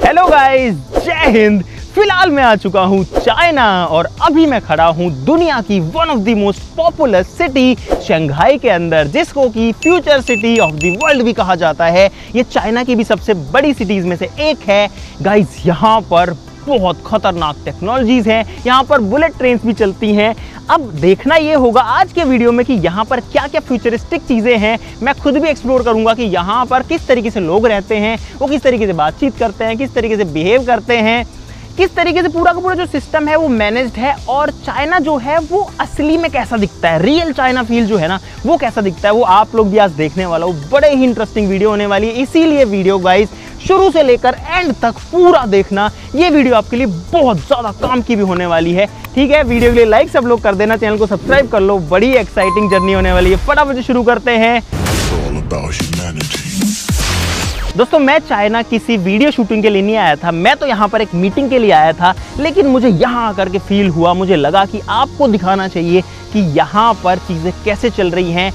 Hello guys, जय हिंद। फिलहाल मैं आ चुका हूँ चाइना और अभी मैं खड़ा हूँ दुनिया की one of the most popular city Shanghai के अंदर, जिसको कि future city of the world भी कहा जाता है। ये चाइना की भी सबसे बड़ी सिटीज में से एक है। गाइस, यहाँ पर बहुत खतरनाक टेक्नोलॉजीज हैं, यहाँ पर बुलेट ट्रेन्स भी चलती हैं। अब देखना ये होगा आज के वीडियो में कि यहाँ पर क्या क्या फ्यूचरिस्टिक चीज़ें हैं। मैं खुद भी एक्सप्लोर करूँगा कि यहाँ पर किस तरीके से लोग रहते हैं, वो किस तरीके से बातचीत करते हैं, किस तरीके से बिहेव करते हैं, किस तरीके से पूरा का पूरा जो सिस्टम है वो मैनेज्ड है, और चाइना जो है वो असली में कैसा दिखता है, रियल चाइना फील जो है ना वो कैसा दिखता है, वो आप लोग भी आज देखने वाला हो। बड़े ही इंटरेस्टिंग वीडियो होने वाली है, इसीलिए वीडियो गाइस शुरू से लेकर एंड तक पूरा देखना। ये वीडियो आपके लिए बहुत ज़्यादा काम की भी होने वाली है, ठीक है। वीडियो के लिए लाइक सब लोग कर देना, चैनल को सब्सक्राइब कर लो, बड़ी एक्साइटिंग जर्नी होने वाली है। फटाफट से शुरू करते हैं। दोस्तों, मैं चाइना किसी वीडियो शूटिंग के लिए नहीं आया था, मैं तो यहाँ पर एक मीटिंग के लिए आया था। लेकिन मुझे यहाँ आकर के फील हुआ, मुझे लगा कि आपको दिखाना चाहिए कि यहाँ पर चीज़ें कैसे चल रही हैं,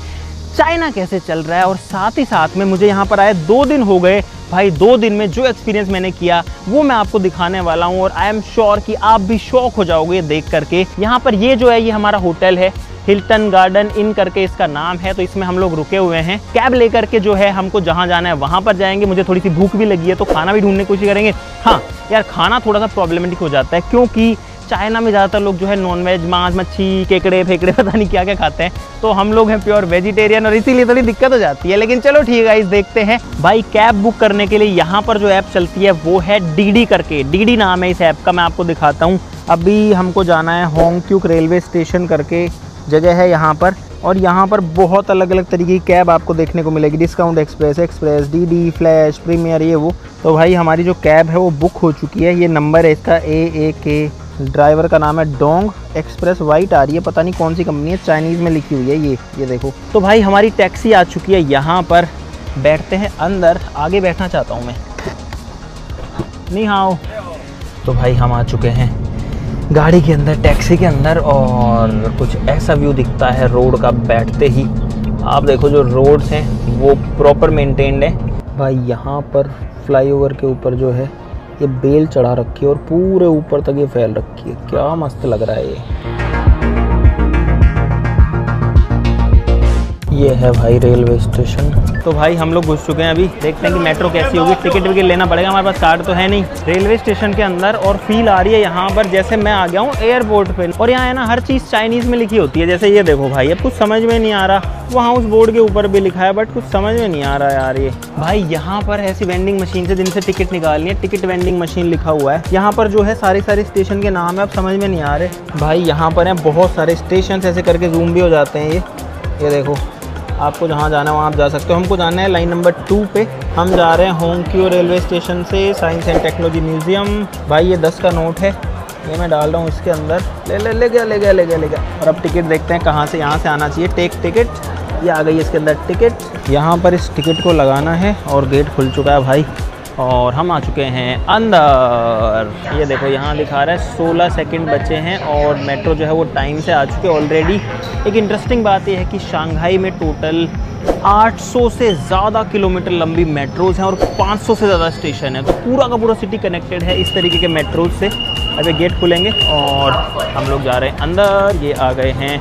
चाइना कैसे चल रहा है। और साथ ही साथ में मुझे यहाँ पर आए 2 दिन हो गए भाई। 2 दिन में जो एक्सपीरियंस मैंने किया वो मैं आपको दिखाने वाला हूँ, और आई एम श्योर कि आप भी शॉक हो जाओगे देख करके। यहाँ पर ये जो है ये हमारा होटल है, हिल्टन गार्डन इन करके इसका नाम है। तो इसमें हम लोग रुके हुए हैं। कैब लेकर के जो है हमको जहाँ जाना है वहाँ पर जाएंगे। मुझे थोड़ी सी भूख भी लगी है तो खाना भी ढूंढने की कोशिश करेंगे। हाँ यार, खाना थोड़ा सा प्रॉब्लमेटिक हो जाता है क्योंकि चाइना में ज़्यादातर लोग जो है नॉनवेज, मांस मच्छी, केकड़े फेकड़े पता नहीं क्या क्या खाते हैं। तो हम लोग हैं प्योर वेजिटेरियन और इसीलिए थोड़ी दिक्कत हो जाती है। लेकिन चलो ठीक है, इस देखते हैं। भाई, कैब बुक करने के लिए यहाँ पर जो ऐप चलती है वो है डीडी करके। डीडी नाम है इस ऐप का, मैं आपको दिखाता हूँ। अभी हमको जाना है होंगक्यूक रेलवे स्टेशन करके जगह है यहाँ पर, और यहाँ पर बहुत अलग अलग तरीके की कैब आपको देखने को मिलेगी। Discount express, DD, flash, premier, ये वो। तो भाई हमारी जो कैब है वो बुक हो चुकी है। ये नंबर है इसका AAK। ड्राइवर का नाम है डोंग एक्सप्रेस। वाइट आ रही है, पता नहीं कौन सी कंपनी है, चाइनीज़ में लिखी हुई है ये देखो। तो भाई हमारी टैक्सी आ चुकी है, यहाँ पर बैठते हैं अंदर। आगे बैठना चाहता हूँ मैं। नहीं हाँ, तो भाई हम आ चुके हैं गाड़ी के अंदर, टैक्सी के अंदर, और कुछ ऐसा व्यू दिखता है रोड का बैठते ही। आप देखो जो रोड्स हैं वो प्रॉपर मेंटेन्ड है। भाई यहाँ पर फ्लाईओवर के ऊपर जो है ये बेल चढ़ा रखी है और पूरे ऊपर तक ये फैल रखी है। क्या मस्त लग रहा है ये है भाई रेलवे स्टेशन। तो भाई हम लोग घुस चुके हैं। अभी देखते हैं कि मेट्रो कैसी होगी। टिकट विकेट लेना पड़ेगा, हमारे पास कार्ड तो है नहीं। रेलवे स्टेशन के अंदर, और फील आ रही है यहाँ पर जैसे मैं आ गया हूँ एयरपोर्ट पे। और यहाँ है ना हर चीज़ चाइनीज़ में लिखी होती है। जैसे ये देखो भाई, अब कुछ समझ में नहीं आ रहा। वहाँ उस बोर्ड के ऊपर भी लिखा है बट कुछ समझ में नहीं आ रहा यार। ये भाई यहाँ पर ऐसी वेंडिंग मशीन से जिनसे टिकट निकालनी है, टिकट वेंडिंग मशीन लिखा हुआ है। यहाँ पर जो है सारे स्टेशन के नाम है, अब समझ में नहीं आ रहे। भाई यहाँ पर है बहुत सारे स्टेशन, ऐसे करके जूम भी हो जाते हैं ये देखो। आपको जहाँ जाना है वहाँ आप जा सकते हो। हमको जाना है लाइन नंबर 2 पे। हम जा रहे हैं होंगक्यूक रेलवे स्टेशन से साइंस एंड टेक्नोलॉजी म्यूजियम। भाई ये 10 का नोट है, ये मैं डाल रहा हूँ इसके अंदर। ले गया। और अब टिकट देखते हैं कहाँ से, यहाँ से आना चाहिए। टेक टिकट, ये आ गई इसके अंदर टिकट। यहाँ पर इस टिकट को लगाना है और गेट खुल चुका है भाई, और हम आ चुके हैं अंदर। ये देखो यहाँ दिखा रहा है 16 सेकंड बचे हैं और मेट्रो जो है वो टाइम से आ चुके ऑलरेडी। एक इंटरेस्टिंग बात यह है कि शंघाई में टोटल 800 से ज़्यादा किलोमीटर लंबी मेट्रोज़ हैं और 500 से ज़्यादा स्टेशन है। तो पूरा का पूरा सिटी कनेक्टेड है इस तरीके के मेट्रोज से। अभी गेट खुलेंगे और हम लोग जा रहे हैं अंदर। ये आ गए हैं,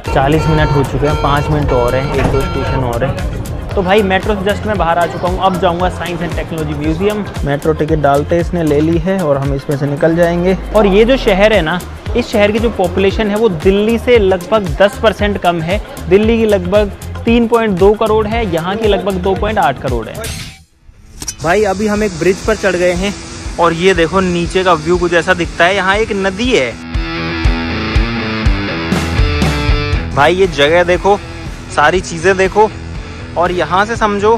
40 मिनट हो चुके हैं, 5 मिनट और हैं, 1-2 स्टेशन और हैं। तो भाई मेट्रो से जस्ट मैं बाहर आ चुका हूँ। अब जाऊँगा science and technology museum. Metro ticket डालते इसने ले ली है और हम इसमें से निकल जाएंगे। और ये जो शहर है ना, इस शहर की जो पॉपुलेशन है वो दिल्ली से लगभग 10% कम है। दिल्ली की लगभग 3.2 करोड़ है, यहाँ की लगभग 2.8 करोड़ है। भाई अभी हम एक ब्रिज पर चढ़ गए हैं और ये देखो नीचे का व्यू कुछ ऐसा दिखता है। यहाँ एक नदी है भाई, ये जगह देखो, सारी चीज़ें देखो, और यहाँ से समझो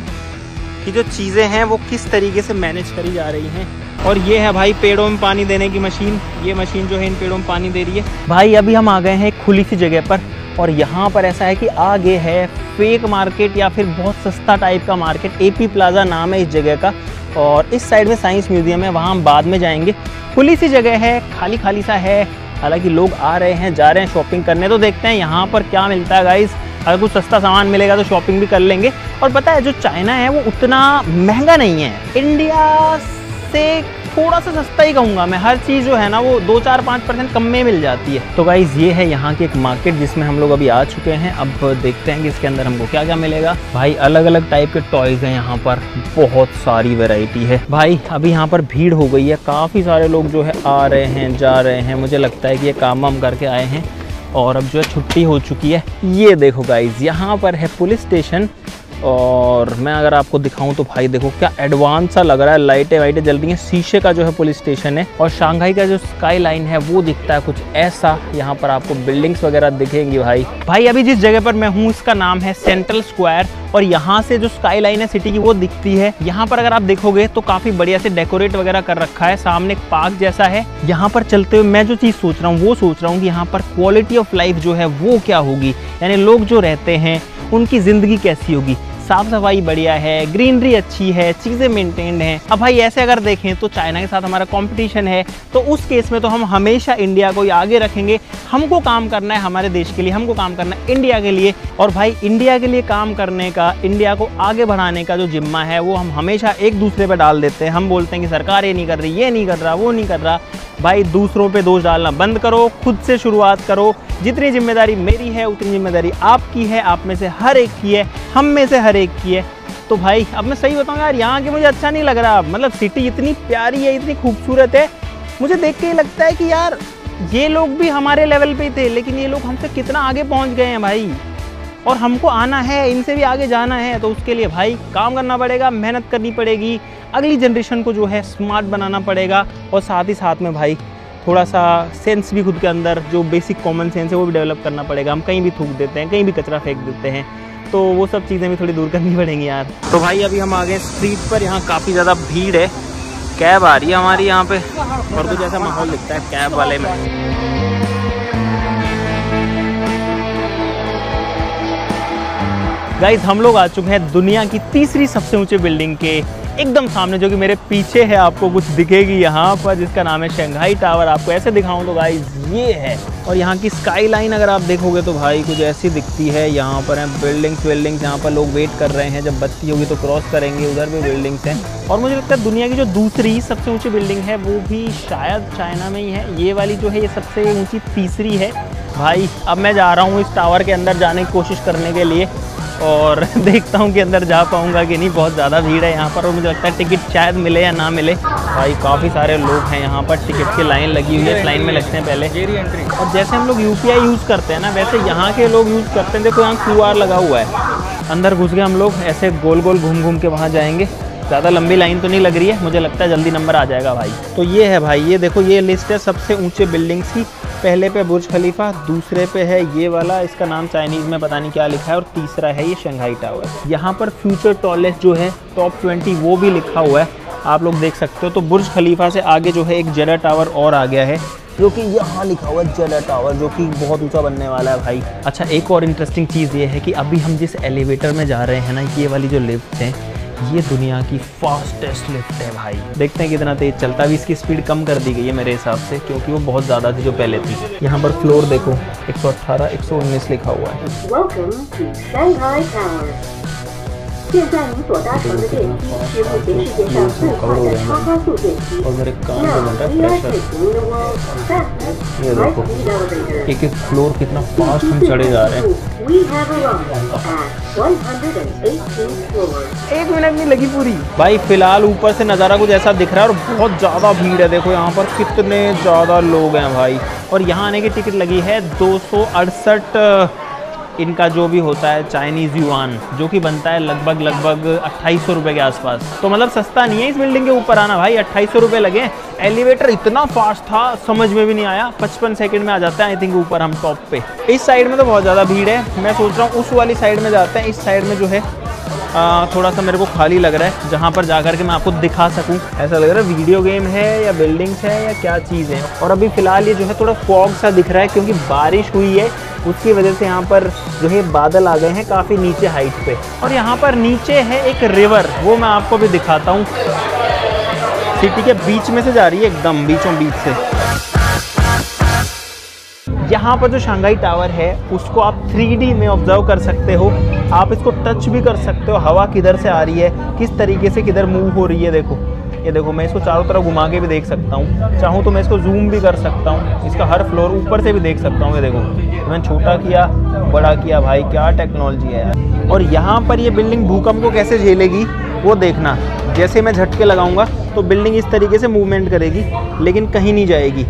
कि जो चीज़ें हैं वो किस तरीके से मैनेज करी जा रही हैं। और ये है भाई पेड़ों में पानी देने की मशीन। ये मशीन जो है इन पेड़ों में पानी दे रही है। भाई अभी हम आ गए हैं एक खुली सी जगह पर, और यहाँ पर ऐसा है कि आगे है फेक मार्केट या फिर बहुत सस्ता टाइप का मार्केट। AP प्लाजा नाम है इस जगह का, और इस साइड में साइंस म्यूजियम है, वहाँ हम बाद में जाएंगे। खुली सी जगह है, खाली खाली सा है, हालांकि लोग आ रहे हैं जा रहे हैं शॉपिंग करने। तो देखते हैं यहाँ पर क्या मिलता है गाइस। अगर कुछ सस्ता सामान मिलेगा तो शॉपिंग भी कर लेंगे। और पता है जो चाइना है वो उतना महंगा नहीं है। इंडिया से थोड़ा सा सस्ता ही कहूँगा मैं। हर चीज़ जो है ना वो 2-4-5% कम में मिल जाती है। तो गाइज़ ये है यहाँ की एक मार्केट जिसमें हम लोग अभी आ चुके हैं। अब देखते हैं कि इसके अंदर हमको क्या क्या मिलेगा। भाई अलग अलग टाइप के टॉयज़ हैं यहाँ पर, बहुत सारी वैरायटी है भाई। अभी यहाँ पर भीड़ हो गई है, काफ़ी सारे लोग जो है आ रहे हैं जा रहे हैं। मुझे लगता है कि ये काम वाम करके आए हैं और अब जो है छुट्टी हो चुकी है। ये देखो गाइज़ यहाँ पर है पुलिस स्टेशन, और मैं अगर आपको दिखाऊं तो भाई देखो क्या एडवांस सा लग रहा है, लाइटें वाइटें जल रही हैं। शीशे का जो है पुलिस स्टेशन है, और शंघाई का जो स्काई लाइन है वो दिखता है कुछ ऐसा। यहाँ पर आपको बिल्डिंग्स वगैरह दिखेंगी भाई अभी जिस जगह पर मैं हूँ इसका नाम है सेंट्रल स्क्वायर, और यहाँ से जो स्काई लाइन है सिटी की वो दिखती है। यहाँ पर अगर आप देखोगे तो काफी बढ़िया से डेकोरेट वगैरह कर रखा है। सामने एक पार्क जैसा है। यहाँ पर चलते हुए मैं जो चीज सोच रहा हूँ वो सोच रहा हूँ कि यहाँ पर क्वालिटी ऑफ लाइफ जो है वो क्या होगी, यानी लोग जो रहते हैं उनकी जिंदगी कैसी होगी। साफ सफाई बढ़िया है, ग्रीनरी अच्छी है, चीज़ें मेंटेन्ड हैं। अब भाई ऐसे अगर देखें तो चाइना के साथ हमारा कंपटीशन है, तो उस केस में तो हम हमेशा इंडिया को ही आगे रखेंगे। हमको काम करना है हमारे देश के लिए, हमको काम करना है इंडिया के लिए। और भाई इंडिया के लिए काम करने का, इंडिया को आगे बढ़ाने का जो जिम्मा है वो हम हमेशा एक दूसरे पर डाल देते हैं। हम बोलते हैं कि सरकार ये नहीं कर रही, ये नहीं कर रहा, वो नहीं कर रहा। भाई दूसरों पे दोष डालना बंद करो, खुद से शुरुआत करो। जितनी जिम्मेदारी मेरी है उतनी जिम्मेदारी आपकी है, आप में से हर एक की है, हम में से हर एक की है। तो भाई अब मैं सही बताऊँ यार, यहाँ के मुझे अच्छा नहीं लग रहा। मतलब सिटी इतनी प्यारी है, इतनी खूबसूरत है, मुझे देख के ही लगता है कि यार ये लोग भी हमारे लेवल पे ही थे, लेकिन ये लोग हमसे कितना आगे पहुँच गए हैं भाई। और हमको आना है, इनसे भी आगे जाना है, तो उसके लिए भाई काम करना पड़ेगा, मेहनत करनी पड़ेगी। अगली जनरेशन को जो है स्मार्ट बनाना पड़ेगा, और साथ ही साथ में भाई थोड़ा सा सेंस भी खुद के अंदर, जो बेसिक कॉमन सेंस है वो भी डेवलप करना पड़ेगा। हम कहीं भी थूक देते हैं, कहीं भी कचरा फेंक देते हैं, तो वो सब चीज़ें भी थोड़ी दूर करनी पड़ेंगी यार। तो भाई अभी हम आ गए स्ट्रीट पर, यहाँ काफ़ी ज़्यादा भीड़ है। कैब आ रही है हमारी यहाँ पे, और कुछ ऐसा माहौल दिखता है कैब वाले में। गाइस हम लोग आ चुके हैं दुनिया की तीसरी सबसे ऊंची बिल्डिंग के एकदम सामने, जो कि मेरे पीछे है। आपको कुछ दिखेगी यहाँ पर जिसका नाम है शंघाई टावर। आपको ऐसे दिखाऊं तो गाइस ये है, और यहाँ की स्काई लाइन अगर आप देखोगे तो भाई कुछ ऐसी दिखती है। यहाँ पर है बिल्डिंग्स, यहाँ पर लोग वेट कर रहे हैं, जब बत्ती होगी तो क्रॉस करेंगे। उधर भी बिल्डिंग्स हैं, और मुझे लगता है दुनिया की जो दूसरी सबसे ऊँची बिल्डिंग है वो भी शायद चाइना में ही है। ये वाली जो है ये सबसे ऊँची तीसरी है भाई। अब मैं जा रहा हूँ इस टावर के अंदर जाने की कोशिश करने के लिए, और देखता हूँ कि अंदर जा पाऊँगा कि नहीं। बहुत ज़्यादा भीड़ है यहाँ पर, और मुझे लगता है टिकट शायद मिले या ना मिले। भाई काफ़ी सारे लोग हैं यहाँ पर, टिकट की लाइन लगी हुई है, इस लाइन में लगते हैं पहले। और जैसे हम लोग UPI यूज़ करते हैं ना, वैसे यहाँ के लोग यूज़ करते हैं। देखो यहाँ QR लगा हुआ है। अंदर घुस गए हम लोग, ऐसे गोल गोल घूम घूम के वहाँ जाएंगे। ज़्यादा लंबी लाइन तो नहीं लग रही है, मुझे लगता है जल्दी नंबर आ जाएगा भाई। तो ये है भाई, ये देखो ये लिस्ट है सबसे ऊंचे बिल्डिंग्स की। पहले पे बुर्ज खलीफा, दूसरे पे है ये वाला, इसका नाम चाइनीज़ में पता नहीं क्या लिखा है, और तीसरा है ये शंघाई टावर। यहाँ पर फ्यूचर टॉलेस्ट जो है टॉप 20 वो भी लिखा हुआ है, आप लोग देख सकते हो। तो बुर्ज खलीफा से आगे जो है एक जेडा टावर और आ गया है, जो कि यहाँ लिखा हुआ है जेडा टावर, जो कि बहुत ऊंचा बनने वाला है भाई। अच्छा एक और इंटरेस्टिंग चीज़ ये है कि अभी हम जिस एलिवेटर में जा रहे हैं ना, ये वाली जो लिफ्ट है, ये दुनिया की फास्टेस्ट लिफ्ट है भाई। देखते हैं कितना तेज चलता है। अभी इसकी स्पीड कम कर दी गई है मेरे हिसाब से, क्योंकि वो बहुत ज़्यादा थी जो पहले थी। यहाँ पर फ्लोर देखो 118, 119 लिखा हुआ है। और मेरे कान में बन रहा है प्रेशर। ये देखो एक एक फ्लोर कितना फास्ट हम चढ़े जा रहे हैं। 1 मिनट नहीं लगी पूरी भाई। फिलहाल ऊपर से नज़ारा कुछ ऐसा दिख रहा है, और बहुत ज़्यादा भीड़ है। देखो यहाँ पर कितने ज़्यादा लोग हैं भाई। और यहाँ आने की टिकट लगी है 268 इनका जो भी होता है चाइनीज़ युआन, जो कि बनता है लगभग 2800 रुपये के आसपास। तो मतलब सस्ता नहीं है इस बिल्डिंग के ऊपर आना भाई। 2800 रुपये लगे। एलिवेटर इतना फास्ट था समझ में भी नहीं आया, 55 सेकंड में आ जाता है आई थिंक ऊपर हम टॉप पे। इस साइड में तो बहुत ज़्यादा भीड़ है। मैं सोच रहा हूँ उस वाली साइड में जाते हैं। इस साइड में जो है थोड़ा सा मेरे को खाली लग रहा है, जहाँ पर जाकर के मैं आपको दिखा सकूँ। ऐसा लग रहा है वीडियो गेम है या बिल्डिंग्स है या क्या चीज़ है। और अभी फ़िलहाल ये जो है थोड़ा फॉग सा दिख रहा है, क्योंकि बारिश हुई है, उसकी वजह से यहाँ पर जो है बादल आ गए हैं काफ़ी नीचे हाइट पे। और यहाँ पर नीचे है एक रिवर, वो मैं आपको भी दिखाता हूँ। सिटी के बीच में से जा रही है, एकदम बीचों बीच से। यहाँ पर जो शंघाई टावर है उसको आप 3D में ऑब्जर्व कर सकते हो। आप इसको टच भी कर सकते हो, हवा किधर से आ रही है, किस तरीके से किधर मूव हो रही है। देखो ये देखो मैं इसको चारों तरफ घुमा के भी देख सकता हूँ, चाहूँ तो मैं इसको जूम भी कर सकता हूँ, इसका हर फ्लोर ऊपर से भी देख सकता हूँ। ये देखो मैंने छोटा किया, बड़ा किया, भाई क्या टेक्नोलॉजी है यार। और यहाँ पर ये बिल्डिंग भूकंप को कैसे झेलेगी वो देखना, जैसे मैं झटके लगाऊंगा तो बिल्डिंग इस तरीके से मूवमेंट करेगी लेकिन कहीं नहीं जाएगी,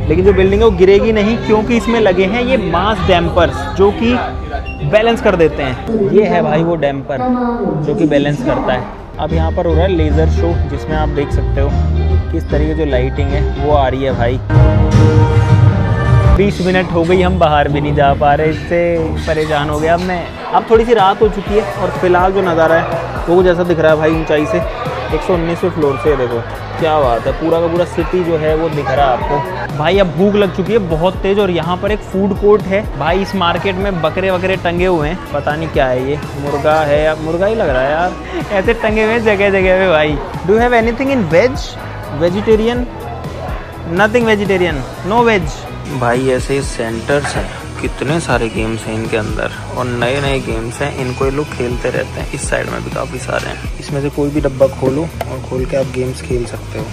लेकिन जो बिल्डिंग है वो गिरेगी नहीं, क्योंकि इसमें लगे हैं ये मास डैम्पर्स जो कि बैलेंस कर देते हैं। ये है भाई वो डैम्पर जो कि बैलेंस करता है। अब यहाँ पर हो रहा है लेज़र शो, जिसमें आप देख सकते हो किस तरीके जो लाइटिंग है वो आ रही है भाई। 20 मिनट हो गई, हम बाहर भी नहीं जा पा रहे, इससे परेशान हो गया अब मैं। अब थोड़ी सी रात हो चुकी है और फिलहाल जो नज़ारा है वो जैसा दिख रहा है भाई ऊंचाई से 119वें फ्लोर से, देखो क्या बात है, पूरा का पूरा सिटी जो है वो दिख रहा है आपको। भाई अब भूख लग चुकी है बहुत तेज, और यहाँ पर एक फूड कोर्ट है भाई। इस मार्केट में बकरे वगैरह टंगे हुए हैं, पता नहीं क्या है, ये मुर्गा है या मुर्गा ही लग रहा है यार, ऐसे टंगे हुए हैं जगह जगह पे भाई। Do have anything in veg, vegetarian? Nothing vegetarian, no veg. भाई ऐसे सेंटर्स हैं, कितने सारे गेम्स हैं इनके अंदर और नए नए गेम्स हैं, इनको ये लोग खेलते रहते हैं। इस साइड में भी काफ़ी सारे हैं, इसमें से कोई भी डब्बा खोलो और खोल के आप गेम्स खेल सकते हो।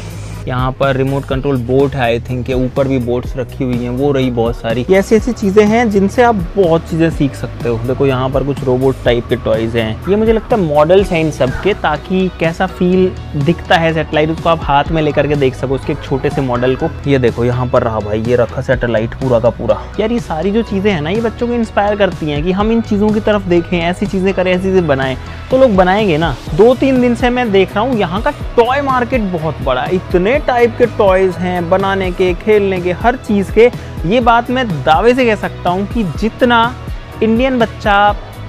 यहाँ पर रिमोट कंट्रोल बोट है, आई थिंक के ऊपर भी बोट्स रखी हुई हैं, वो रही बहुत सारी। ये ऐसी ऐसी चीज़ें हैं जिनसे आप बहुत चीज़ें सीख सकते हो। देखो यहाँ पर कुछ रोबोट टाइप के टॉयज़ हैं, ये मुझे लगता है मॉडल्स हैं इन सब के, ताकि कैसा फील दिखता है सैटेलाइट उसको आप हाथ में लेकर के देख सको, उसके एक छोटे से मॉडल को। ये देखो यहाँ पर रहा भाई, ये रखा सैटेलाइट पूरा का पूरा। यार ये सारी जो चीज़ें हैं ना, ये बच्चों को इंस्पायर करती हैं कि हम इन चीज़ों की तरफ देखें, ऐसी चीज़ें करें, ऐसी चीज़ें बनाएं, तो लोग बनाएंगे ना। 2-3 दिन से मैं देख रहा हूँ यहाँ का टॉय मार्केट बहुत बड़ा है, इतने टाइप के टॉयज हैं बनाने के, खेलने के, हर चीज़ के। ये बात मैं दावे से कह सकता हूँ कि जितना इंडियन बच्चा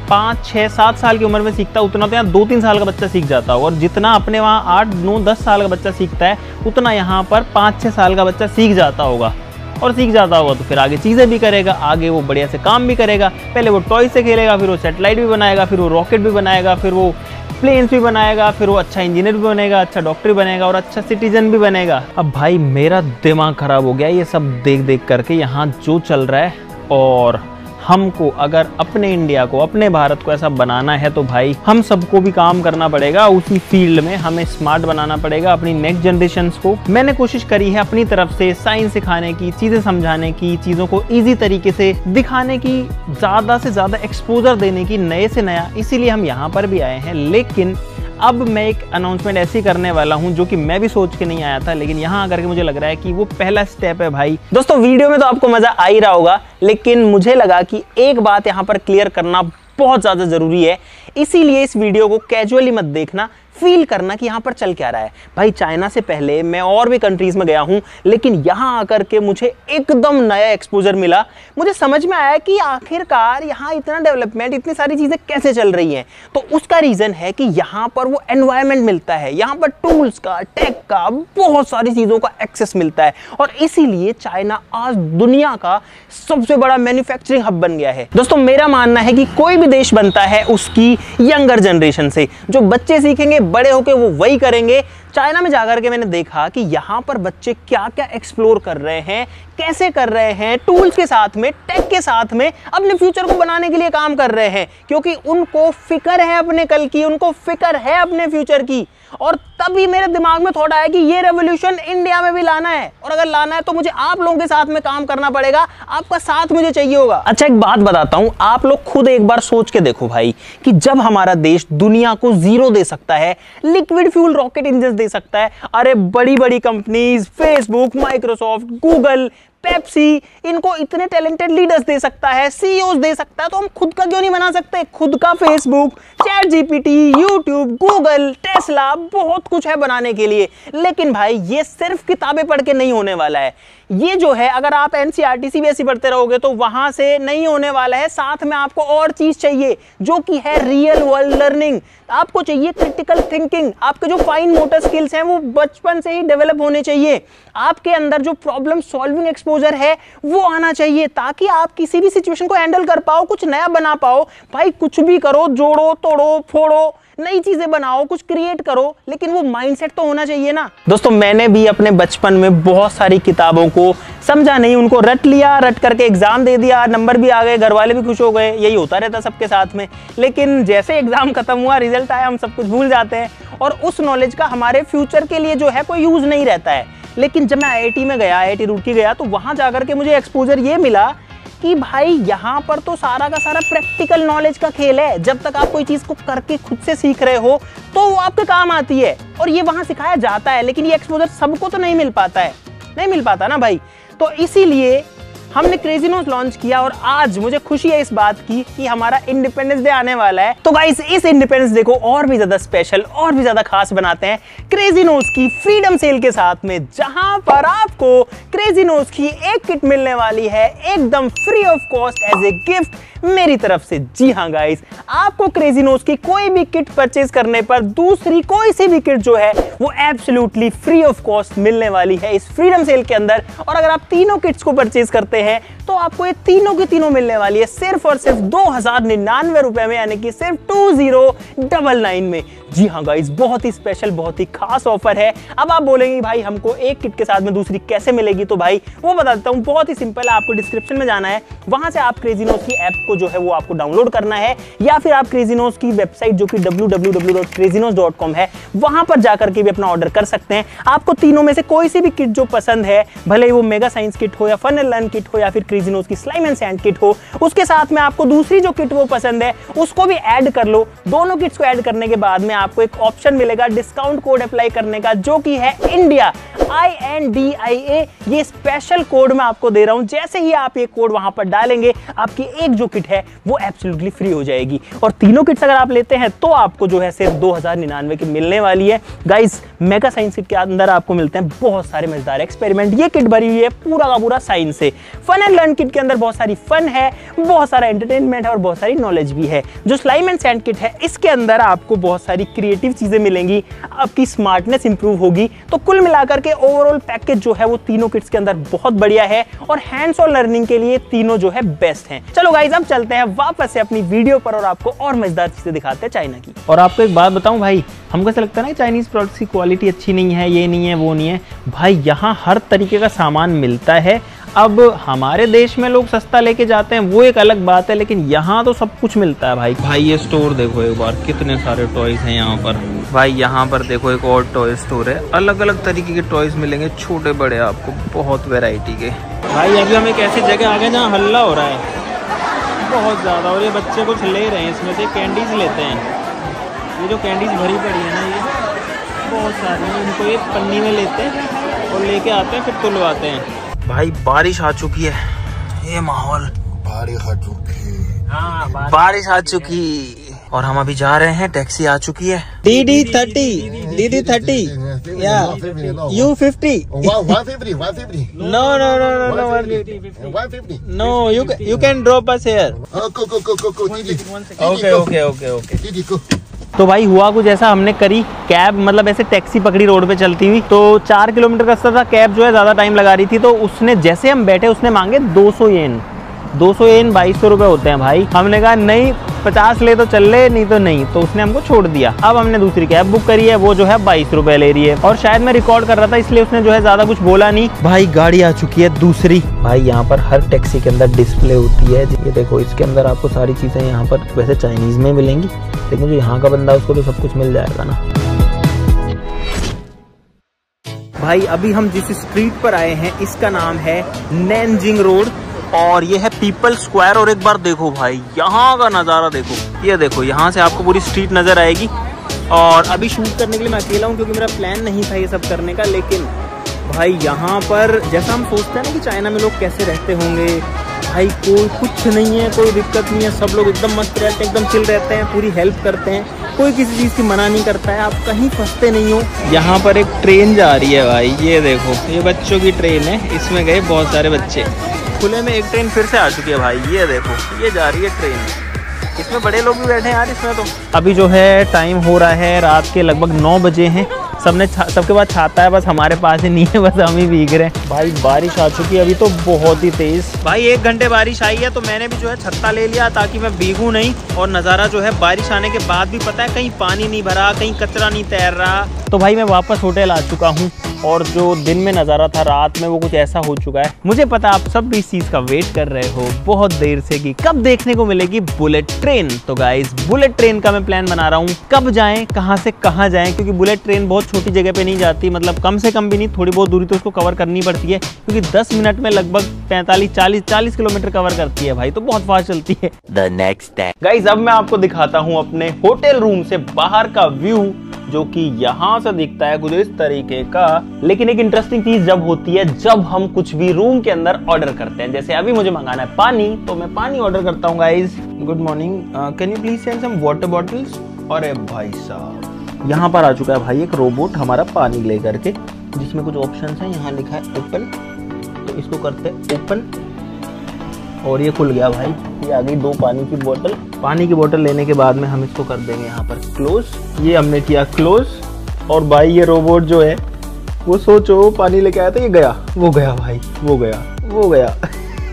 5, 6, 7 साल की उम्र में सीखता है, उतना तो यहाँ 2-3 साल का बच्चा सीख जाता होगा, और जितना अपने वहाँ 8, 9, 10 साल का बच्चा सीखता है, उतना यहाँ पर 5, 6 साल का बच्चा सीख जाता होगा। और सीख जाता होगा तो फिर आगे चीज़ें भी करेगा, आगे वो बढ़िया से काम भी करेगा। पहले वो टॉय से खेलेगा, फिर वो सैटेलाइट भी बनाएगा, फिर वो रॉकेट भी बनाएगा, फिर वो प्लेन्स भी बनाएगा, फिर वो अच्छा इंजीनियर भी बनेगा, अच्छा डॉक्टर भी बनेगा और अच्छा सिटीजन भी बनेगा। अब भाई मेरा दिमाग खराब हो गया ये सब देख देख करके, यहाँ जो चल रहा है। और हमको अगर अपने इंडिया को, अपने भारत को ऐसा बनाना है तो भाई हम सबको भी काम करना पड़ेगा उसी फील्ड में। हमें स्मार्ट बनाना पड़ेगा अपनी नेक्स्ट जनरेशंस को। मैंने कोशिश करी है अपनी तरफ से साइंस सिखाने की, चीज़ें समझाने की, चीज़ों को ईजी तरीके से दिखाने की, ज़्यादा से ज़्यादा एक्सपोजर देने की, नए से नया, इसीलिए हम यहाँ पर भी आए हैं। लेकिन अब मैं एक अनाउंसमेंट ऐसी करने वाला हूं जो कि मैं भी सोच के नहीं आया था, लेकिन यहाँ आकर के मुझे लग रहा है कि वो पहला स्टेप है भाई। दोस्तों वीडियो में तो आपको मजा आ ही रहा होगा, लेकिन मुझे लगा कि एक बात यहाँ पर क्लियर करना बहुत ज़्यादा ज़रूरी है, इसीलिए इस वीडियो को कैजुअली मत देखना, फील करना कि यहाँ पर चल क्या रहा है। भाई चाइना से पहले मैं और भी कंट्रीज में गया हूँ, लेकिन यहाँ आकर के मुझे एकदम नया एक्सपोजर मिला। मुझे समझ में आया कि आखिरकार यहाँ इतना डेवलपमेंट, इतनी सारी चीज़ें कैसे चल रही हैं। तो उसका रीज़न है कि यहाँ पर वो एनवायरनमेंट मिलता है, यहाँ पर टूल्स का, टेक का, बहुत सारी चीज़ों का एक्सेस मिलता है, और इसीलिए चाइना आज दुनिया का सबसे बड़ा मैन्युफैक्चरिंग हब बन गया है। दोस्तों मेरा मानना है कि कोई भी देश बनता है उसकी यंगर जनरेशन से, जो बच्चे सीखेंगे बड़े होके वो वही करेंगे। चाइना में जाकर के मैंने देखा कि यहाँ पर बच्चे क्या क्या एक्सप्लोर कर रहे हैं, कैसे कर रहे हैं, टूल्स के साथ में, टेक के साथ में अपने फ्यूचर को बनाने के लिए काम कर रहे हैं, क्योंकि उनको फिक्र है अपने कल की, उनको फिक्र है अपने फ्यूचर की। और तभी मेरे दिमाग में थॉट आया कि ये रेवोल्यूशन इंडिया में भी लाना है, और अगर लाना है तो मुझे आप लोगों के साथ में काम करना पड़ेगा, आपका साथ मुझे चाहिए होगा। अच्छा एक बात बताता हूं, आप लोग खुद एक बार सोच के देखो भाई कि जब हमारा देश दुनिया को जीरो दे सकता है, लिक्विड फ्यूल रॉकेट इंजन दे सकता है, अरे बड़ी बड़ी companies Facebook, Microsoft, Google, Pepsi, इनको इतने टैलेंटेड लीडर्स दे सकता है, सीईओज दे सकता है, तो हम खुद का क्यों नहीं बना सकते? खुद का Facebook, chat GPT, YouTube, Google, Tesla, बहुत कुछ है बनाने के लिए। लेकिन भाई ये सिर्फ किताबें पढ़ के नहीं होने वाला है। ये जो है अगर आप एनसीईआरटी सीबीएसई पढ़ते रहोगे तो वहां से नहीं होने वाला है। साथ में आपको और चीज चाहिए जो कि है रियल वर्ल्ड लर्निंग। आपको चाहिए क्रिटिकल थिंकिंग। आपके जो फाइन मोटर स्किल्स हैं वो बचपन से ही डेवलप होने चाहिए। आपके अंदर जो प्रॉब्लम सॉल्विंग एक्सपोजर है वो आना चाहिए, ताकि आप किसी भी सिचुएशन को हैंडल कर पाओ, कुछ नया बना पाओ। भाई कुछ भी करो, जोड़ो तोड़ो फोड़ो, नई चीजें बनाओ, कुछ क्रिएट करो, लेकिन वो माइंडसेट तो होना चाहिए ना। दोस्तों मैंने भी अपने बचपन में बहुत सारी किताबों को समझा नहीं, उनको रट लिया, रट करके एग्जाम दे दिया, नंबर भी आ गए, घर वाले भी खुश हो गए, यही होता रहता सबके साथ में। लेकिन जैसे एग्जाम खत्म हुआ, रिजल्ट आया, हम सब कुछ भूल जाते हैं और उस नॉलेज का हमारे फ्यूचर के लिए जो है कोई यूज नहीं रहता है। लेकिन जब मैं IIT में गया, IIT रुड़की गया, तो वहां जाकर के मुझे एक्सपोजर ये मिला कि भाई यहाँ पर तो सारा का सारा प्रैक्टिकल नॉलेज का खेल है। जब तक आप कोई चीज को करके खुद से सीख रहे हो तो वो आपके काम आती है, और ये वहां सिखाया जाता है। लेकिन ये एक्सपोजर सबको तो नहीं मिल पाता है, नहीं मिल पाता ना भाई। तो इसीलिए हमने क्रेजी नोज लॉन्च किया, और आज मुझे खुशी है इस बात की कि हमारा इंडिपेंडेंस डे आने वाला है। तो गाइस इस इंडिपेंडेंस डे को और भी ज्यादा स्पेशल और भी ज्यादा खास बनाते हैं क्रेजी नोज की फ्रीडम सेल के साथ में, जहां पर आपको क्रेजी नोज की एक किट मिलने वाली है एकदम free of cost as a gift मेरी तरफ से। जी हाँ गाइस, आपको क्रेजी नोज की कोई भी किट परचेज करने पर दूसरी कोई सी भी किट जो है वो एब्सोल्युटली फ्री ऑफ कॉस्ट मिलने वाली है इस फ्रीडम सेल के अंदर। और अगर आप तीनों किट्स को परचेज करते हैं तो आपको ये तीनों की तीनों मिलने वाली है सिर्फ और सिर्फ 2099 रुपए में, यानी कि सिर्फ 2099 में। जी हाँ गाइस, बहुत ही स्पेशल, बहुत ही खास ऑफर है। अब आप बोलेंगे भाई हमको एक किट के साथ में दूसरी कैसे मिलेगी, तो भाई वो बता देता हूँ। बहुत ही सिंपल है, आपको डिस्क्रिप्शन में जाना है, वहां से आप क्रेजी नोज की ऐप को जो है वो आपको डाउनलोड करना है, या फिर आप क्रेजी नोज की वेबसाइट जो कि www.crazynose.com है, वहां पर जाकर के भी अपना ऑर्डर कर सकते हैं। आपको तीनों में से कोई सी भी किट जो पसंद है, भले ही वो मेगा साइंस किट हो या फन एंड लर्न किट हो या फिर क्रेजी नोज की स्लाइम एंड सैंड किट हो, उसके साथ में आपको दूसरी जो किट वो पसंद है उसको भी ऐड कर लो। दोनों किट्स को ऐड करने के बाद में आपको एक ऑप्शन मिलेगा डिस्काउंट कोड अप्लाई करने का, जो कि है इंडिया, INDIA। ये स्पेशल कोड मैं आपको दे रहा हूं। जैसे ही आप ये कोड वहां पर डालेंगे, आपकी एक जो किट है वो एब्सोल्युटली फ्री हो जाएगी, और तीनों किट्स अगर आप लेते हैं तो आपको जो है सिर्फ 2099 की मिलने वाली है। गाइस मेगा साइंस किट के अंदर आपको मिलते हैं बहुत सारे मजेदार एक्सपेरिमेंट। ये किट भरी हुई है पूरा का पूरा साइंस से। फन एंड लर्न किट के अंदर बहुत सारी फन है, बहुत सारा एंटरटेनमेंट है और बहुत सारी नॉलेज भी है। जो स्लाइम एंड सैंड किट है, इसके अंदर आपको बहुत सारी क्रिएटिव चीजें मिलेंगी, आपकी स्मार्टनेस इंप्रूव होगी। तो कुल मिलाकर के ओवरऑल पैकेज जो है वो तीनों किट्स के अंदर बहुत बढ़िया है, और हैंड्स ऑन लर्निंग के लिए तीनों जो है बेस्ट हैं। चलो गाइस अब चलते हैं वापस से अपनी वीडियो पर और आपको और मजेदार चीजें दिखाते हैं चाइना की। और आपको एक बात बताऊं भाई, हमको ऐसा लगता है ना चाइनीज प्रोडक्ट्स की क्वालिटी अच्छी नहीं है, ये नहीं है, वो नहीं है। भाई यहाँ हर तरीके का सामान मिलता है। अब हमारे देश में लोग सस्ता लेके जाते हैं, वो एक अलग बात है, लेकिन यहाँ तो सब कुछ मिलता है भाई। भाई ये स्टोर देखो एक बार, कितने सारे टॉयज हैं यहाँ पर। भाई यहाँ पर देखो एक और टॉय स्टोर है, अलग अलग तरीके के टॉयज मिलेंगे, छोटे बड़े, आपको बहुत वैरायटी के। भाई अभी हम एक ऐसी जगह आ गए जहाँ हल्ला हो रहा है बहुत ज़्यादा, और ये बच्चे कुछ ले रहे हैं, इसमें से कैंडीज लेते हैं। ये जो कैंडीज भरी पड़ी है ना, ये बहुत सारी हैं, इनको एक पन्नी में लेते हैं और लेके आते हैं, फिर तुलवाते हैं। भाई बारिश आ चुकी है, ये माहौल बारिश आ चुकी, हाँ बारिश आ चुकी, और हम अभी जा रहे हैं, टैक्सी आ चुकी है। DD30 या U50 no you can drop us here. Okay. तो भाई हुआ कुछ ऐसा, हमने करी कैब, मतलब ऐसे टैक्सी पकड़ी रोड पे चलती हुई, तो 4 किलोमीटर का रास्ता था। कैब जो है ज्यादा टाइम लगा रही थी, तो उसने जैसे हम बैठे उसने मांगे 200 येन। 200 येन 2200 रुपए होते हैं भाई। हमने कहा नहीं 50 ले तो चल ले, नहीं तो नहीं, तो उसने हमको छोड़ दिया। अब हमने दूसरी कैब बुक करी है, वो जो है 22 रुपए ले रही है, और शायद मैं रिकॉर्ड कर रहा था इसलिए उसने जो है ज्यादा कुछ बोला नहीं। भाई गाड़ी आ चुकी है दूसरी। भाई यहाँ पर हर टैक्सी के अंदर डिस्प्ले होती है, ये देखो, इसके अंदर आपको सारी चीजें यहाँ पर वैसे चाइनीज में मिलेंगी, लेकिन जो यहाँ का बंदा उसको तो सब कुछ मिल जाएगा ना। भाई अभी हम जिस स्ट्रीट पर आए हैं इसका नाम है नैनजिंग रोड, और ये है पीपल स्क्वायर। और एक बार देखो भाई यहाँ का नज़ारा देखो, ये देखो, यहाँ से आपको पूरी स्ट्रीट नज़र आएगी। और अभी शूट करने के लिए मैं अकेला हूँ क्योंकि मेरा प्लान नहीं था ये सब करने का, लेकिन भाई यहाँ पर जैसा हम सोचते हैं ना कि चाइना में लोग कैसे रहते होंगे, भाई कोई कुछ नहीं है, कोई दिक्कत नहीं है, सब लोग एकदम मस्त रहते हैं, एकदम चिल रहते हैं, पूरी हेल्प करते हैं, कोई किसी चीज़ की मना नहीं करता है, आप कहीं फंसते नहीं हो। यहाँ पर एक ट्रेन जा रही है भाई, ये देखो, ये बच्चों की ट्रेन है, इसमें गए बहुत सारे बच्चे। खुले में एक ट्रेन फिर से आ चुकी है भाई, ये देखो, ये जा रही है ट्रेन, इसमें बड़े लोग भी बैठे हैं यार इसमें तो। अभी जो है टाइम हो रहा है रात के लगभग 9 बजे हैं, सबके पास छाता है, बस हमारे पास ही नहीं है, बस हम ही भीग रहे हैं। भाई बारिश आ चुकी है अभी तो बहुत ही तेज। भाई 1 घंटे बारिश आई है तो मैंने भी जो है छत्ता ले लिया ताकि मैं भीगूं नहीं। और नज़ारा जो है बारिश आने के बाद भी पता है कहीं पानी नहीं भरा, कहीं कचरा नहीं तैर रहा। तो भाई मैं वापस होटल आ चुका हूँ और जो दिन में नज़ारा था रात में वो कुछ ऐसा हो चुका है। मुझे पता आप सब भी इस चीज़ का वेट कर रहे हो बहुत देर से कि कब देखने को मिलेगी बुलेट ट्रेन। तो गाइस बुलेट ट्रेन का मैं प्लान बना रहा हूँ, कब जाएं, कहाँ से कहाँ जाएं, क्योंकि बुलेट ट्रेन बहुत छोटी जगह पे नहीं जाती, मतलब कम से कम भी नहीं, थोड़ी बहुत दूरी तो उसको कवर करनी पड़ती है, क्योंकि 10 मिनट में लगभग 45-40 किलोमीटर कवर करती है भाई, तो बहुत फास्ट चलती है। The next day. गाइस अब मैं आपको दिखाता हूँ अपने होटल रूम से बाहर का व्यू, जो कि यहाँ से दिखता है कुछ इस तरीके का। लेकिन एक इंटरेस्टिंग चीज जब होती है जब हम कुछ भी रूम के अंदर ऑर्डर करते हैं, जैसे अभी मुझे मंगाना है पानी, तो मैं पानी ऑर्डर करता हूँ। Guys good morning, can you please send some water bottles. अरे भाई साहब यहाँ पर आ चुका है भाई एक रोबोट हमारा पानी लेकर के, जिसमें कुछ ऑप्शन है। यहाँ लिखा है ओपन, तो इसको करते हैं ओपन और ये खुल गया भाई, ये आ गई 2 पानी की बोतल। पानी की बोतल लेने के बाद में हम इसको कर देंगे यहाँ पर क्लोज, ये हमने किया क्लोज। और भाई ये रोबोट जो है वो सोचो पानी लेके आया था, ये गया, वो गया भाई, वो गया, वो गया।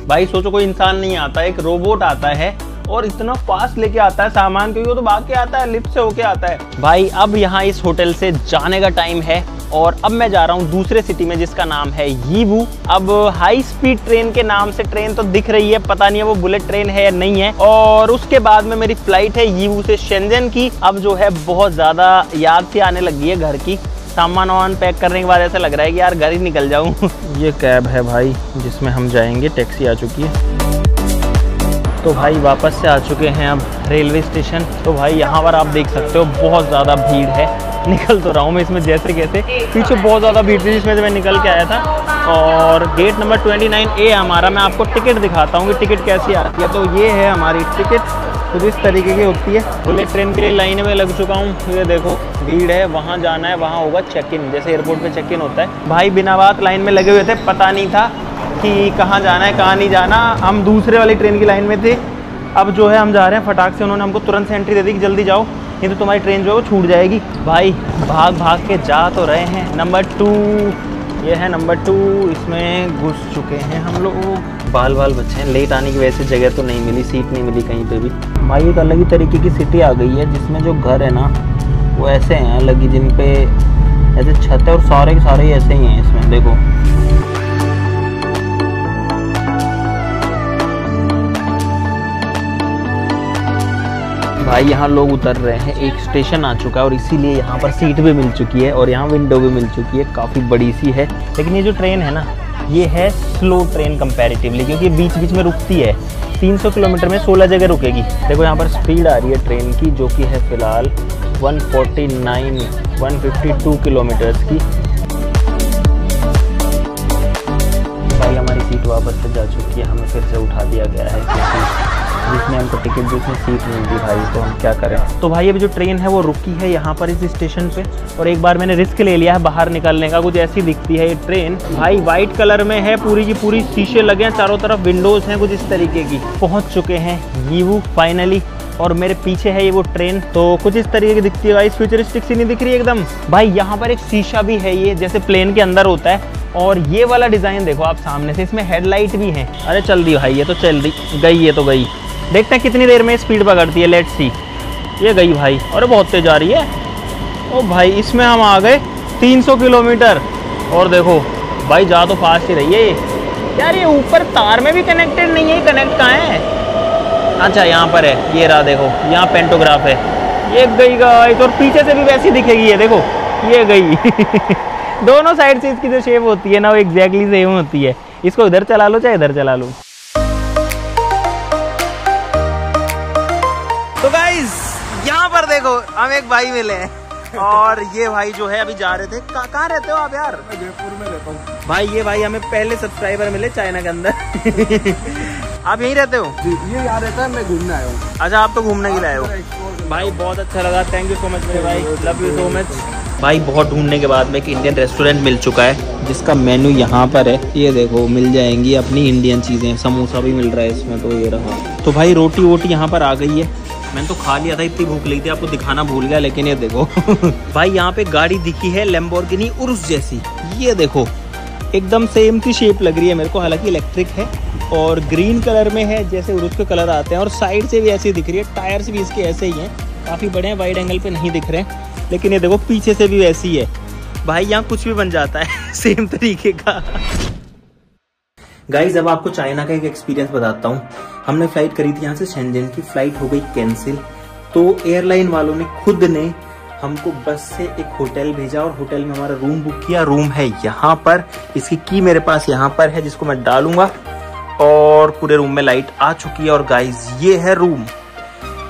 भाई सोचो कोई इंसान नहीं आता, एक रोबोट आता है और इतना फास्ट लेके आता है सामान, क्योंकि वो तो भाग के आता है, लिफ्ट से होके आता है। भाई अब यहाँ इस होटल से जाने का टाइम है और अब मैं जा रहा हूँ दूसरे सिटी में जिसका नाम है यीवू। अब हाई स्पीड ट्रेन के नाम से ट्रेन तो दिख रही है, पता नहीं है वो बुलेट ट्रेन है या नहीं है। और उसके बाद में मेरी फ्लाइट है यीवू से शेंजन की। अब जो है बहुत ज़्यादा याद सी आने लगी है घर की, सामान वामान पैक करने के बाद ऐसा लग रहा है कि यार घर ही निकल जाऊँ। ये कैब है भाई जिसमें हम जाएंगे, टैक्सी आ चुकी है। तो भाई वापस से आ चुके हैं अब रेलवे स्टेशन। तो भाई यहाँ पर आप देख सकते हो बहुत ज़्यादा भीड़ है, निकल तो रहा हूँ मैं इसमें जैसे कैसे, पीछे बहुत ज़्यादा भीड़ थी जिसमें से मैं निकल के आया था। और गेट नंबर 29A हमारा, मैं आपको टिकट दिखाता हूँ कि टिकट कैसी आती है। तो ये है हमारी टिकट, कुछ इस तरीके की होती है। बुलेट ट्रेन के लिए लाइन में लग चुका हूँ, ये देखो भीड़ है, वहाँ जाना है, वहाँ होगा चेक इन, जैसे एयरपोर्ट पे चेक इन होता है। भाई बिना बात लाइन में लगे हुए थे, पता नहीं था कि कहाँ जाना है कहाँ नहीं जाना, हम दूसरे वाली ट्रेन की लाइन में थे। अब जो है हम जा रहे हैं फटाक से, उन्होंने हमको तुरंत से एंट्री दे दी कि जल्दी जाओ नहीं तो तुम्हारी ट्रेन जो है वो छूट जाएगी। भाई भाग भाग के जा तो रहे हैं। नंबर 2, ये है नंबर 2, इसमें घुस चुके हैं हम लोग। बाल बच्चे हैं, लेट आने की वजह से जगह तो नहीं मिली, सीट नहीं मिली कहीं पे भी। भाई एक अलग ही तरीके की सिटी आ गई है जिसमें जो घर है ना वो ऐसे हैं अलग ही, जिन पे ऐसे छत है और सारे के सारे ऐसे ही हैं इसमें, देखो। भाई यहाँ लोग उतर रहे हैं, एक स्टेशन आ चुका है और इसीलिए यहाँ पर सीट भी मिल चुकी है और यहाँ विंडो भी मिल चुकी है, काफ़ी बड़ी सी है। लेकिन ये जो ट्रेन है ना ये है स्लो ट्रेन कंपैरेटिवली, क्योंकि बीच बीच में रुकती है। 300 किलोमीटर में 16 जगह रुकेगी। देखो यहाँ पर स्पीड आ रही है ट्रेन की, जो कि है फ़िलहाल 152 किलोमीटर्स की। भाई हमारी सीट वापस से जा चुकी है, हमें फिर से उठा दिया गया है क्योंकि जिसमें हमको टिकट जिसमें सीट नहीं दी भाई, तो हम क्या करें। तो भाई अभी जो ट्रेन है वो रुकी है यहाँ पर इस स्टेशन पे, और एक बार मैंने रिस्क ले लिया है बाहर निकलने का। कुछ ऐसी दिखती है ये ट्रेन, भाई वाइट कलर में है पूरी की पूरी, शीशे लगे हैं चारों तरफ, विंडोज हैं कुछ इस तरीके की। पहुँच चुके हैं यीवू फाइनली, और मेरे पीछे है ये वो ट्रेन, तो कुछ इस तरीके की दिखती है भाई, फ्यूचरिस्टिक सी नहीं दिख रही एकदम। भाई यहाँ पर एक शीशा भी है, ये जैसे प्लेन के अंदर होता है, और ये वाला डिज़ाइन देखो आप सामने से, इसमें हेडलाइट भी है। अरे चल रही भाई, ये तो चल रही, गई ये तो गई। देखते हैं कितनी देर में स्पीड पकड़ती है, लेट्स सी। ये गई भाई, अरे बहुत तेज आ रही है। ओ भाई इसमें हम आ गए 300 किलोमीटर, और देखो भाई जा तो फास्ट ही रही है ये। यार ये ऊपर तार में भी कनेक्टेड नहीं है, कनेक्ट कहाँ है? अच्छा यहाँ पर है, ये रहा देखो, यहाँ पेंटोग्राफ है। ये गई गाइस, और पीछे से भी वैसी दिखेगी ये देखो, ये गई। दोनों साइड से इसकी जो शेप होती है ना वो एग्जैक्टली सेम होती है। इसको इधर चला लो चाहे इधर चला लो। तो गाइस यहाँ पर देखो हम एक भाई मिले हैं, और ये भाई जो है अभी जा रहे थे। कहाँ रहते हो आप यार? मैं जयपुर में रहता हूँ भाई। ये भाई हमें पहले सब्सक्राइबर मिले चाइना के अंदर। आप यहीं रहते हो? जी, ये यहाँ रहता है, मैं घूमने आया हूँ। अच्छा आप तो घूमने के लिए आए हो। भाई बहुत अच्छा लगा, थैंक यू सो मच मेरे भाई, लव यू सो मच भाई। बहुत ढूंढने के बाद में एक इंडियन रेस्टोरेंट मिल चुका है जिसका मेन्यू यहाँ पर है, ये देखो मिल जाएंगी अपनी इंडियन चीज़ें। समोसा भी मिल रहा है इसमें, तो ये रहा। तो भाई रोटी वोटी यहाँ पर आ गई है, मैंने तो खा लिया था, इतनी भूख लगी थी, आपको दिखाना भूल गया, लेकिन ये देखो भाई यहाँ पे गाड़ी दिखी है लैम्बोर्गिनी उरुस जैसी, ये देखो एकदम सेम सी शेप लग रही है मेरे को, हालांकि इलेक्ट्रिक है और ग्रीन कलर में है जैसे उरुस के कलर आते हैं, और साइड से भी ऐसी दिख रही है, टायर्स भी इसके ऐसे ही हैं, काफ़ी बड़े हैं, वाइड एंगल पे नहीं दिख रहे हैं, लेकिन ये देखो पीछे से भी वैसी है भाई, यहाँ कुछ भी बन जाता है सेम तरीके का। गाइज अब आपको चाइना का एक एक्सपीरियंस बताता हूँ। हमने फ्लाइट करी थी यहाँ से शेंजन की, फ्लाइट हो गई कैंसिल, तो एयरलाइन वालों ने खुद ने हमको बस से एक होटल भेजा और होटल में हमारा रूम बुक किया। रूम है यहाँ पर, इसकी की मेरे पास यहाँ पर है जिसको मैं डालूंगा, और पूरे रूम में लाइट आ चुकी है। और गाइज ये है रूम,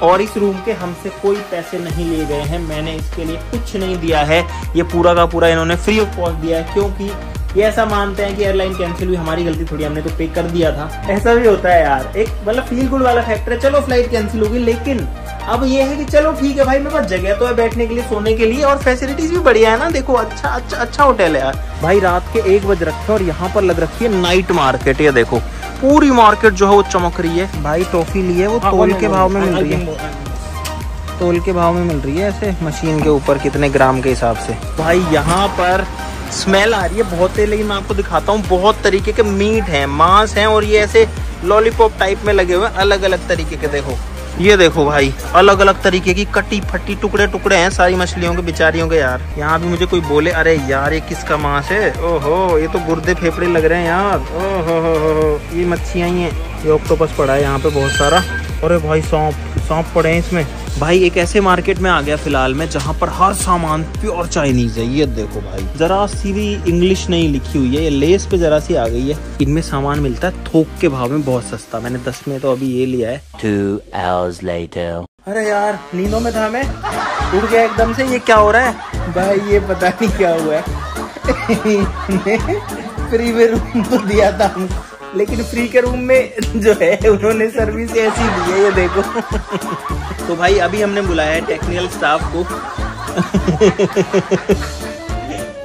और इस रूम के हमसे कोई पैसे नहीं लिए गए हैं, मैंने इसके लिए कुछ नहीं दिया है, ये पूरा का पूरा इन्होंने फ्री ऑफ कॉस्ट दिया है, क्योंकि ये ऐसा मानते हैं कि एयरलाइन कैंसिल हुई, हमारी गलती थोड़ी, हमने तो पे कर दिया था। ऐसा भी होता है यार, एक मतलब फील गुड वाला फैक्टर है, चलो फ्लाइट कैंसिल होगी, लेकिन अब ये है कि चलो ठीक है भाई, मेरे पास जगह तो है बैठने के लिए, सोने के लिए, और फैसिलिटीज भी बढ़िया है ना, देखो अच्छा होटल है यार भाई। रात के 1 बज रखे और यहाँ पर लग रखी है नाइट मार्केट, ये देखो पूरी मार्केट जो है वो चमक रही है भाई। टॉफी ली है वो तोल के भाव में मिल रही है, तोल के भाव में मिल रही है, ऐसे मशीन के ऊपर कितने ग्राम के हिसाब से। भाई यहाँ पर स्मेल आ रही है बहुत है, लेकिन मैं आपको दिखाता हूँ, बहुत तरीके के मीट हैं, मांस हैं, और ये ऐसे लॉलीपॉप टाइप में लगे हुए अलग अलग तरीके के। देखो ये देखो भाई, अलग अलग तरीके की कटी फटी टुकड़े टुकड़े हैं सारी मछलियों के, बेचारियों के यार। यहाँ भी मुझे कोई बोले अरे यार ये किसका मांस है, ओहो ये तो गुर्दे फेफड़े लग रहे हैं यार, ओहो ये मच्छियाँ ही हैं, ये ऑक्टोपस पड़ा है यहाँ पे बहुत सारा, अरे भाई सांप पड़े हैं इसमें। भाई एक ऐसे मार्केट में आ गया फिलहाल में जहाँ पर हर सामान प्योर चाइनीज है, ये देखो भाई, जरा सी भी इंग्लिश नहीं लिखी हुई है, ये लेस पे जरा सी आ गई है। इनमें सामान मिलता है थोक के भाव में बहुत सस्ता, मैंने 10 में तो अभी ये लिया है। 2 hours later। अरे यार नींदों में था मैं, उठ गया एकदम से, ये क्या हो रहा है भाई, ये पता नहीं क्या हुआ है फ्री में रूम तो दिया था हमको, लेकिन फ्री के रूम में जो है उन्होंने सर्विस ऐसी दी है, ये देखो तो भाई अभी हमने बुलाया है टेक्निकल स्टाफ को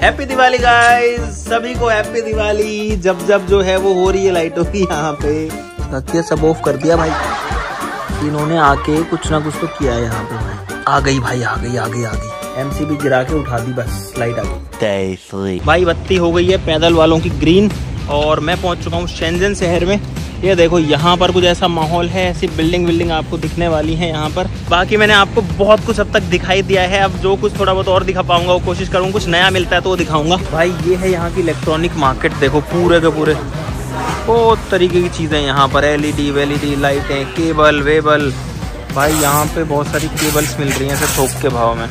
हैप्पी दिवाली गाइस, सभी को हैप्पी दिवाली। जब जो है वो हो रही है लाइटों की यहाँ पे, सब ऑफ कर दिया भाई इन्होंने, आके कुछ ना कुछ तो किया है यहाँ पे भाई। आ गई भाई, आ गई एमसीबी गिरा के उठा दी, बस लाइट आ गई भाई। बत्ती हो गई है पैदल वालों की ग्रीन, और मैं पहुंच चुका हूँ शेंजन शहर में। ये देखो यहाँ पर कुछ ऐसा माहौल है, ऐसी बिल्डिंग आपको दिखने वाली है यहाँ पर। बाकी मैंने आपको बहुत कुछ अब तक दिखाई दिया है, अब जो कुछ थोड़ा बहुत और दिखा पाऊंगा वो कोशिश करूँगा, कुछ नया मिलता है तो वो दिखाऊंगा। भाई ये है यहाँ की इलेक्ट्रॉनिक मार्केट, देखो पूरे के पूरे बहुत तरीके की चीज़ें यहाँ पर, LED लाइटें, केबल वेबल, भाई यहाँ पे बहुत सारी केबल्स मिल रही हैं ऐसे थोक के भाव में।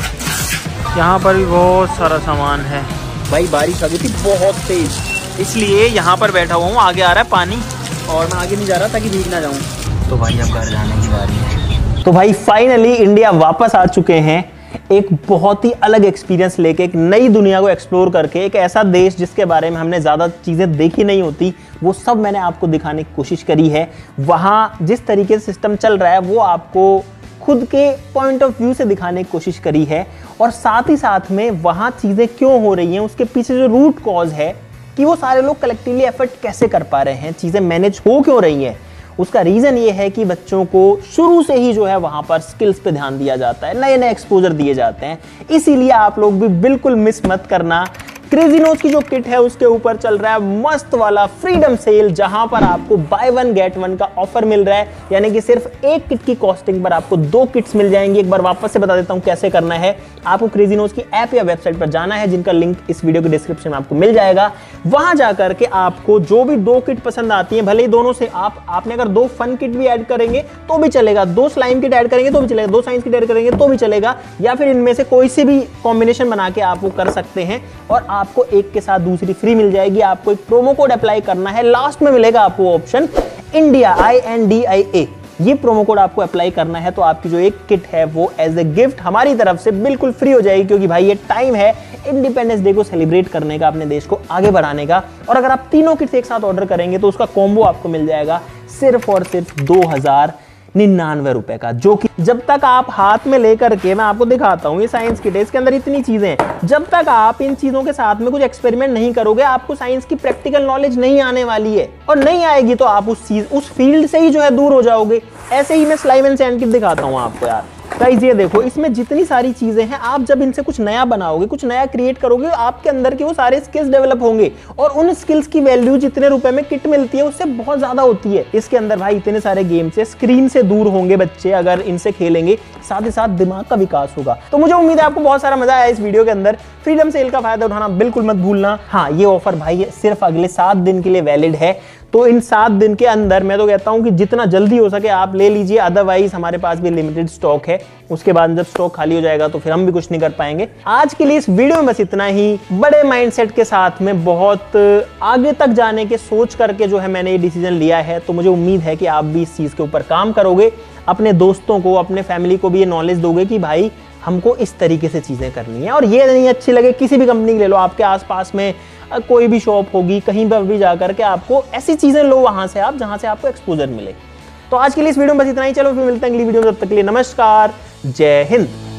यहाँ पर भी बहुत सारा सामान है भाई। बारिश आ गई थी बहुत तेज, इसलिए यहाँ पर बैठा हुआ हूँ, आगे आ रहा है पानी और मैं आगे नहीं जा रहा ताकि भीग ना जाऊँ। तो भाई अब घर जाने की बारी है। तो भाई फाइनली इंडिया वापस आ चुके हैं, एक बहुत ही अलग एक्सपीरियंस लेके, एक नई दुनिया को एक्सप्लोर करके, एक ऐसा देश जिसके बारे में हमने ज़्यादा चीज़ें देखी नहीं होती, वो सब मैंने आपको दिखाने की कोशिश करी है। वहाँ जिस तरीके से सिस्टम चल रहा है वो आपको खुद के पॉइंट ऑफ व्यू से दिखाने की कोशिश करी है, और साथ ही साथ में वहाँ चीज़ें क्यों हो रही हैं, उसके पीछे जो रूट कॉज है कि वो सारे लोग कलेक्टिवली एफर्ट कैसे कर पा रहे हैं, चीज़ें मैनेज हो क्यों रही हैं। उसका रीज़न ये है कि बच्चों को शुरू से ही जो है वहाँ पर स्किल्स पे ध्यान दिया जाता है, नए नए एक्सपोजर दिए जाते हैं। इसीलिए आप लोग भी बिल्कुल मिस मत करना। क्रेजी नोज की जो किट है उसके ऊपर चल रहा है मस्त वाला फ्रीडम सेल, जहां पर आपको बाय 1 गेट 1 का ऑफर मिल रहा है, यानी कि सिर्फ एक किट की कॉस्टिंग पर आपको 2 किट्स मिल जाएंगी। एक बार वापस से बता देता हूं कैसे करना है। आपको क्रेजी नोज की ऐप या वेबसाइट पर जाना है, जिनका लिंक इस वीडियो के डिस्क्रिप्शन में आपको मिल जाएगा। वहां जाकर के आपको जो भी 2 किट पसंद आती है, भले ही दोनों से आपने अगर 2 फन किट भी ऐड करेंगे तो भी चलेगा, 2 स्लाइम किट ऐड करेंगे तो भी चलेगा, 2 साइंस किट ऐड करेंगे तो भी चलेगा, या फिर इनमें से कोई से भी कॉम्बिनेशन बना के आप वो कर सकते हैं, और आपको एक के साथ दूसरी फ्री मिल जाएगी। आपको एक प्रोमो कोड अप्लाई करना है, लास्ट में मिलेगा आपको ऑप्शन इंडिया INDIA, ये प्रोमो कोड आपको अप्लाई करना है, तो आपकी जो एक किट है वो एज ए गिफ्ट हमारी तरफ से बिल्कुल फ्री हो जाएगी, क्योंकि भाई ये टाइम है इंडिपेंडेंस डे को सेलिब्रेट करने का, अपने देश को आगे बढ़ाने का। और अगर आप तीनों किट्स एक साथ ऑर्डर करेंगे तो उसका कॉम्बो आपको मिल जाएगा सिर्फ और सिर्फ 2000 99 रुपए का, जो कि जब तक आप हाथ में लेकर के, मैं आपको दिखाता हूँ, ये साइंस किट है, इसके अंदर इतनी चीजें हैं, जब तक आप इन चीजों के साथ में कुछ एक्सपेरिमेंट नहीं करोगे आपको साइंस की प्रैक्टिकल नॉलेज नहीं आने वाली है, और नहीं आएगी तो आप उस फील्ड से ही जो है दूर हो जाओगे। ऐसे ही मैं स्लाइम एंड सैंड किट दिखाता हूँ आपको यार। गाइस ये देखो, इसमें जितनी सारी चीजें हैं, आप जब इनसे कुछ नया बनाओगे, कुछ नया क्रिएट करोगे, आपके अंदर के वो सारे स्किल्स डेवलप होंगे, और उन स्किल्स की वैल्यू जितने रुपए में किट मिलती है उससे बहुत ज्यादा होती है। इसके अंदर भाई इतने सारे गेम्स है, स्क्रीन से दूर होंगे बच्चे अगर इनसे खेलेंगे, साथ ही साथ दिमाग का विकास होगा। तो मुझे उम्मीद है आपको बहुत सारा मजा आया इस वीडियो के अंदर। फ्रीडम सेल का फायदा उठाना बिल्कुल मत भूलना। हाँ, ये ऑफर भाई सिर्फ अगले 7 दिन के लिए वैलिड है, तो इन 7 दिन के अंदर मैं तो कहता हूं कि जितना जल्दी हो सके आप ले लीजिए, अदरवाइज हमारे पास भी लिमिटेड स्टॉक है, उसके बाद जब स्टॉक खाली हो जाएगा तो फिर हम भी कुछ नहीं कर पाएंगे। आज के लिए इस वीडियो में बस इतना ही। बड़े माइंडसेट के साथ में बहुत आगे तक जाने के सोच करके जो है मैंने ये डिसीजन लिया है, तो मुझे उम्मीद है कि आप भी इस चीज के ऊपर काम करोगे, अपने दोस्तों को, अपने फैमिली को भी ये नॉलेज दोगे कि भाई हमको इस तरीके से चीजें करनी है। और ये नहीं अच्छी लगे, किसी भी कंपनी की ले लो, आपके आसपास में कोई भी शॉप होगी, कहीं पर भी जाकर के आपको ऐसी चीजें लो वहां से आप, जहां से आपको एक्सपोजर मिले। तो आज के लिए इस वीडियो में बस इतना ही। चलो फिर मिलते हैं अगली वीडियो में, तब तक के लिए नमस्कार, जय हिंद।